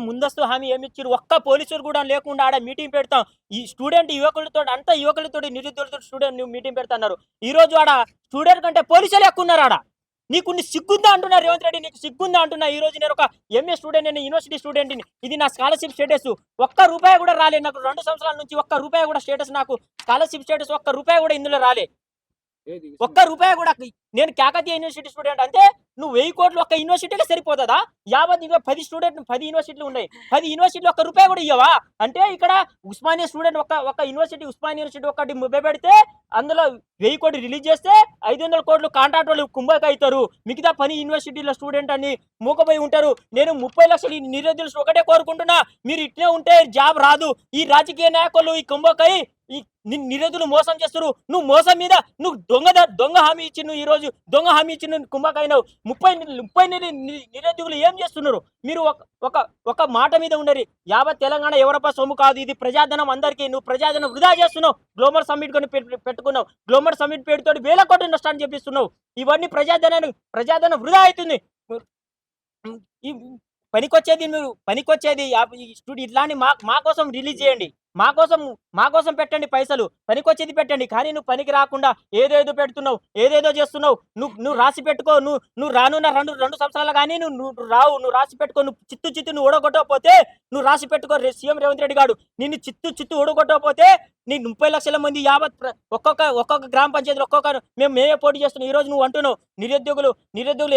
ముందస్తు హామీ ఏమిచ్చిర్రు? ఒక్క పోలీసులు కూడా లేకుండా ఆడ మీటింగ్ పెడతాం. ఈ స్టూడెంట్ యువకులతోటి అంతా యువకులతోటి నిరుద్యోగులతోటి స్టూడెంట్ మీటింగ్ పెడతన్నారు. ఈరోజు ఆడ స్టూడెంట్ కంటే పోలీసులే ఎక్కువున్నారు ఆడ. నీకు సిగ్గుందా అంటున్నా రేవంత్ రెడ్డి, నీకు సిగ్గుందా అంటున్నా. ఈరోజు నేను ఒక ఎంఏ స్టూడెంట్, నేను యూనివర్సిటీ స్టూడెంట్‌ని. ఇది నా స్కాలర్‌షిప్ స్టేటస్. ఒక్క రూపాయి కూడా రాలేదు నాకు 2 సంవత్సరాల నుంచి. ఒక్క రూపాయి కూడా స్టేటస్, నాకు స్కాలర్‌షిప్ స్టేటస్ ఒక్క రూపాయి కూడా ఇందులో రాలే. ఒక్క రూపాయి కూడా. నేను కాకతీయ యూనివర్సిటీ స్టూడెంట్. అంటే నువ్వు 1000 కోట్లు ఒక్క యూనివర్సిటీకే సరిపోతదా? ఇంకా 10 యూనివర్సిటీలు ఉన్నాయి. 10 యూనివర్సిటీలు ఒక్క రూపాయి కూడా ఇయ్యవా? అంటే ఇక్కడ ఉస్మానియా స్టూడెంట్ ఒక యూనివర్సిటీ, ఉస్మానియా యూనివర్సిటీ ఒకటి పెడితే అందులో 1000 కోట్లు రిలీజ్ చేస్తే 500 కోట్లు కాంట్రాక్ట్ వాళ్ళు కుంభక అవుతారు. మిగతా 10 యూనివర్సిటీల స్టూడెంట్ అని మూకపోయి ఉంటారు. నేను 30 లక్షలు నిరుద్యోగులు ఒకటే కోరుకుంటున్నా, మీరు ఇట్లే ఉంటే జాబ్ రాదు. ఈ రాజకీయ నాయకులు ఈ కుంభకై ఈ నిరుద్యోగులు మోసం చేస్తారు. నువ్వు మోసం మీద నువ్వు దొంగ హామీ ఇచ్చి, నువ్వు ఈ రోజు దొంగ హామీ ఇచ్చి నువ్వు కుంభకైనావు. 30 నిరుద్యోగులు ఏం చేస్తున్నారు? మీరు ఒక మాట మీద ఉండరు. యావత్ తెలంగాణ ఎవరప్ప సొమ్ము కాదు, ఇది ప్రజాధనం అందరికీ. నువ్వు ప్రజాధనం వృధా చేస్తున్నావు. గ్లోబల్ సమ్మిట్ కొని పెట్టుకున్నావు. గ్లోబల్ సమ్మిట్ పేరుతోటి 1000 కోట్ల నష్టాన్ని చెప్పిస్తున్నావు. ఇవన్నీ ప్రజాధనం వృధా అవుతుంది. ఈ పనికొచ్చేది ఇట్లాంటి మా కోసం రిలీజ్ చేయండి. మా కోసం పెట్టండి పైసలు. పనికొచ్చేది పెట్టండి. కానీ నువ్వు పనికి రాకుండా ఏదేదో పెడుతున్నావు, ఏదేదో చేస్తున్నావు. నువ్వు రాసి పెట్టుకో. నువ్వు రానున్న 2 సంవత్సరాలు కానీ నువ్వు రావు. నువ్వు రాసి పెట్టుకో. నువ్వు చిత్తు నువ్వు ఓడగొట్టకపోతే నువ్వు రాసి పెట్టుకో. సీఎం రేవంత్ రెడ్డి గారు నిన్ను చిత్తు ఓడగొట్టకపోతే నీ 30 లక్షల మంది యావత్ ఒక్కొక్క గ్రామ పంచాయతీలో మేమే పోటీ చేస్తున్నాం. ఈ రోజు నువ్వు అంటున్నావు నిరుద్యోగులు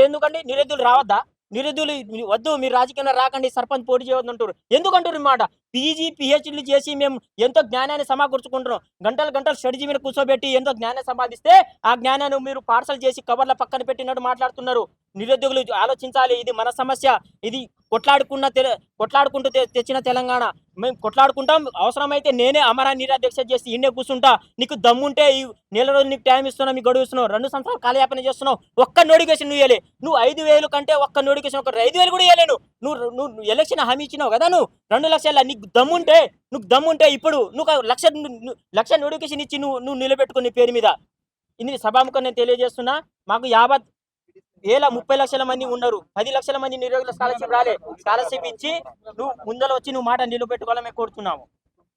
ఎందుకండి? నిరుద్యోగులు రావద్దా? నిరుద్యోగులు వద్దు, మీరు రాజకీయంలో రాకండి, సర్పంచ్ పోటీ చేయవద్దు అంటారు. ఎందుకంటారు మాట? పీజీ పిహెచ్డీలు చేసి మేము ఎంతో జ్ఞానాన్ని సమకూర్చుకుంటున్నాం. గంటలు స్టడీ మీద కూర్చోబెట్టి ఎంతో జ్ఞానం సంపాదిస్తే ఆ జ్ఞానాన్ని మీరు పార్సల్ చేసి కవర్ల పక్కన పెట్టినట్టు మాట్లాడుతున్నారు. నిరుద్యోగులు ఆలోచించాలి. ఇది మన సమస్య. ఇది కొట్లాడుకుంటూ తెచ్చిన తెలంగాణ. మేము కొట్లాడుకుంటాం. అవసరమైతే నేనే అమర నిరాదీక్ష చేసి ఇన్నే కూర్చుంటా. నీకు దమ్ముంటే ఈ నెల రోజులు నీకు టైం ఇస్తున్నావు, మీకు గడువు ఇస్తున్నావు. 2 సంవత్సరాలు కాలయాపన చేస్తున్నావు. ఒక్క నోటిఫికేషన్ నువ్వు ఇవ్వలే. నువ్వు 5,000 కంటే ఒక్క నోటిఫికేషన్, ఒక 5,000 కూడా ఇవ్వలేను. నువ్వు ఎలక్షన్ హామీ ఇచ్చినావు కదా, నువ్వు 2 లక్షల. నీకు దమ్ముంటే ఇప్పుడు నువ్వు 1,00,000 నోటిఫికేషన్ ఇచ్చి నువ్వు నిలబెట్టుకుని నీ పేరు మీద. ఇది సభాముఖం నేను తెలియజేస్తున్నా. మాకు 30 లక్షల మంది ఉన్నారు. 10 లక్షల మంది నిరుద్యోగుల స్కాలర్షిప్ రాలే. స్కాలర్షిప్ ఇచ్చి నువ్వు ముందర వచ్చి నువ్వు మాట నిలబెట్టుకోవాలని మేము కోరుతున్నాము.